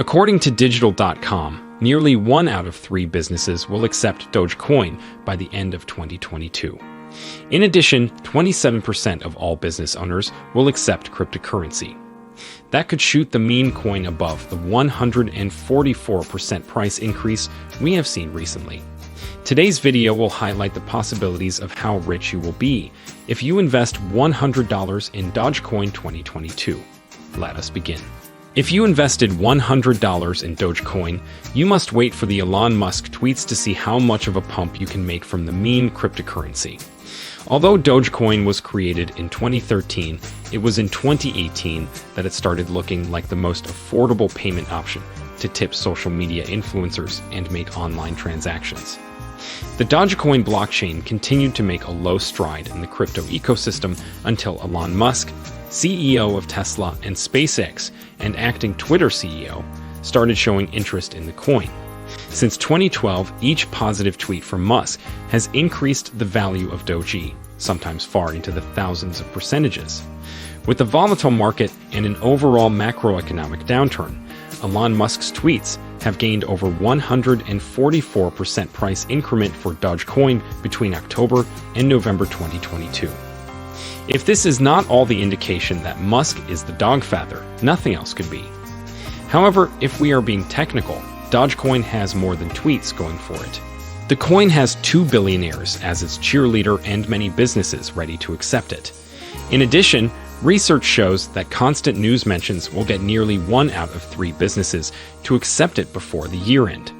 According to Digital.com, nearly 1 out of 3 businesses will accept Dogecoin by the end of 2022. In addition, 27% of all business owners will accept cryptocurrency. That could shoot the meme coin above the 144% price increase we have seen recently. Today's video will highlight the possibilities of how rich you will be if you invest $100 in Dogecoin 2022. Let us begin. If you invested $100 in Dogecoin, you must wait for the Elon Musk tweets to see how much of a pump you can make from the meme cryptocurrency. Although Dogecoin was created in 2013, it was in 2018 that it started looking like the most affordable payment option to tip social media influencers and make online transactions. The Dogecoin blockchain continued to make a low stride in the crypto ecosystem until Elon Musk, CEO of Tesla and SpaceX and acting Twitter CEO, started showing interest in the coin. Since 2012, each positive tweet from Musk has increased the value of Doge, sometimes far into the thousands of percentages. With a volatile market and an overall macroeconomic downturn, Elon Musk's tweets have gained over 144% price increment for Dogecoin between October and November 2022. If this is not all the indication that Musk is the dogfather, nothing else could be. However, if we are being technical, Dogecoin has more than tweets going for it. The coin has 2 billionaires as its cheerleader and many businesses ready to accept it. In addition, research shows that constant news mentions will get nearly 1 out of 3 businesses to accept it before the year end.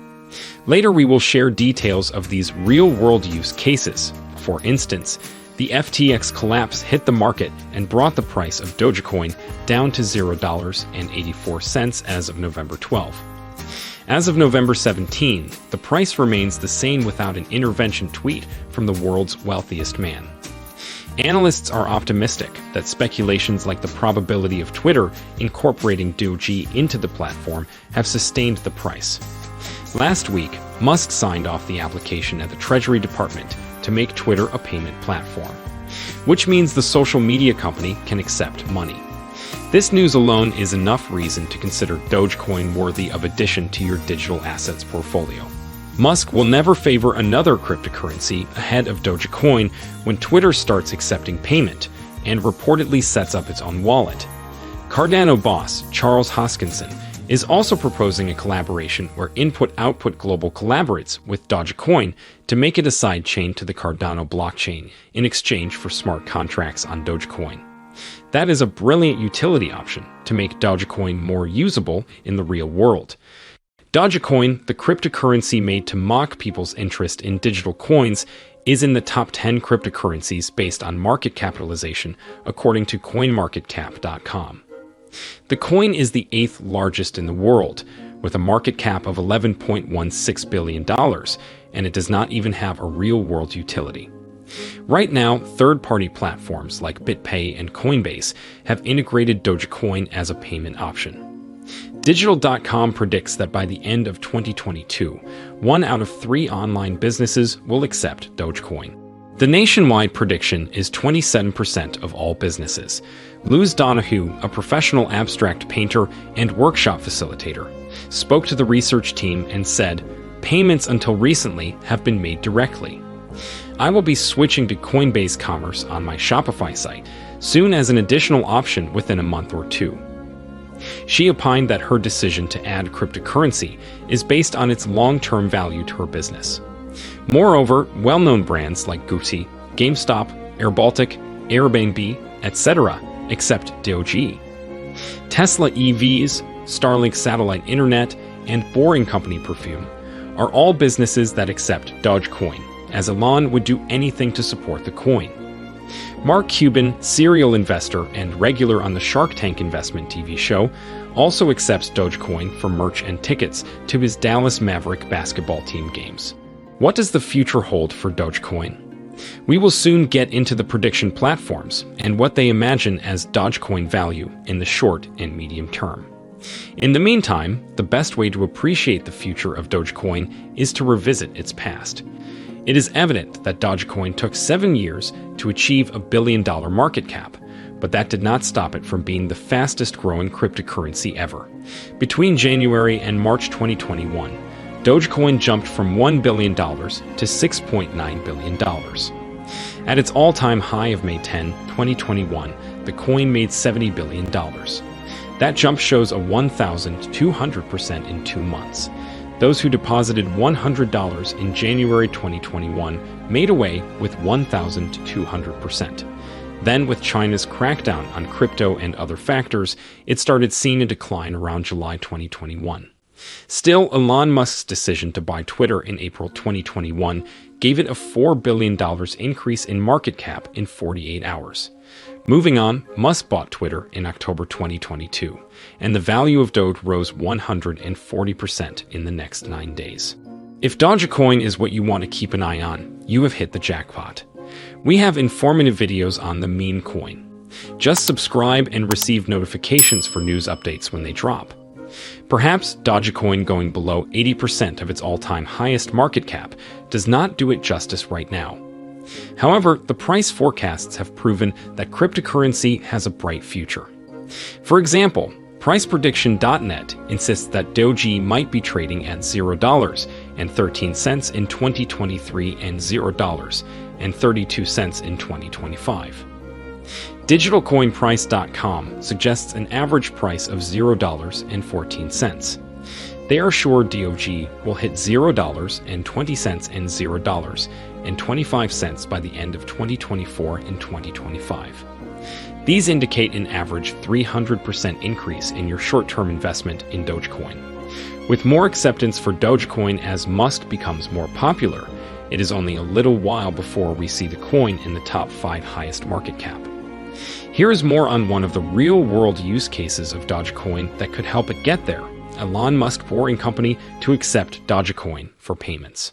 Later we will share details of these real-world use cases. For instance, the FTX collapse hit the market and brought the price of Dogecoin down to $0.84 as of November 12. As of November 17, the price remains the same without an intervention tweet from the world's wealthiest man. Analysts are optimistic that speculations like the probability of Twitter incorporating Doge into the platform have sustained the price. Last week, Musk signed off the application at the Treasury Department to make Twitter a payment platform, which means the social media company can accept money. This news alone is enough reason to consider Dogecoin worthy of addition to your digital assets portfolio. Musk will never favor another cryptocurrency ahead of Dogecoin when Twitter starts accepting payment and reportedly sets up its own wallet. Cardano boss Charles Hoskinson is also proposing a collaboration where Input-Output Global collaborates with Dogecoin to make it a side chain to the Cardano blockchain in exchange for smart contracts on Dogecoin. That is a brilliant utility option to make Dogecoin more usable in the real world. Dogecoin, the cryptocurrency made to mock people's interest in digital coins, is in the top 10 cryptocurrencies based on market capitalization, according to CoinMarketCap.com. The coin is the 8th largest in the world, with a market cap of $11.16 billion, and it does not even have a real-world utility. Right now, third-party platforms like BitPay and Coinbase have integrated Dogecoin as a payment option. Digital.com predicts that by the end of 2022, 1 out of 3 online businesses will accept Dogecoin. The nationwide prediction is 27% of all businesses. Luz Donahue, a professional abstract painter and workshop facilitator, spoke to the research team and said, "Payments until recently have been made directly. I will be switching to Coinbase Commerce on my Shopify site soon as an additional option within a month or 2. She opined that her decision to add cryptocurrency is based on its long-term value to her business. Moreover, well-known brands like Gucci, GameStop, AirBaltic, Airbnb, etc. accept Doge. Tesla EVs, Starlink satellite internet, and Boring Company perfume are all businesses that accept Dogecoin, as Elon would do anything to support the coin. Mark Cuban, serial investor and regular on the Shark Tank investment TV show, also accepts Dogecoin for merch and tickets to his Dallas Maverick basketball team games. What does the future hold for Dogecoin? We will soon get into the prediction platforms and what they imagine as Dogecoin value in the short and medium term. In the meantime, the best way to appreciate the future of Dogecoin is to revisit its past. It is evident that Dogecoin took 7 years to achieve $1 billion market cap, but that did not stop it from being the fastest growing cryptocurrency ever. Between January and March 2021, Dogecoin jumped from $1 billion to $6.9 billion. At its all-time high of May 10, 2021, the coin made $70 billion. That jump shows a 1,200% in 2 months. Those who deposited $100 in January 2021 made away with 1,200%. Then, with China's crackdown on crypto and other factors, it started seeing a decline around July 2021. Still, Elon Musk's decision to buy Twitter in April 2021 gave it a $4 billion increase in market cap in 48 hours. Moving on, Musk bought Twitter in October 2022, and the value of Doge rose 140% in the next 9 days. If Dogecoin is what you want to keep an eye on, you have hit the jackpot. We have informative videos on the meme coin. Just subscribe and receive notifications for news updates when they drop. Perhaps Dogecoin going below 80% of its all-time highest market cap does not do it justice right now. However, the price forecasts have proven that cryptocurrency has a bright future. For example, PricePrediction.net insists that Doge might be trading at $0.13 in 2023 and $0.32 in 2025. DigitalCoinPrice.com suggests an average price of $0.14. They are sure Doge will hit $0.20 and $0.25 by the end of 2024 and 2025. These indicate an average 300% increase in your short-term investment in Dogecoin. With more acceptance for Dogecoin as Musk becomes more popular, it is only a little while before we see the coin in the top 5 highest market cap. Here is more on one of the real-world use cases of Dogecoin that could help it get there: Elon Musk boring company to accept Dogecoin for payments.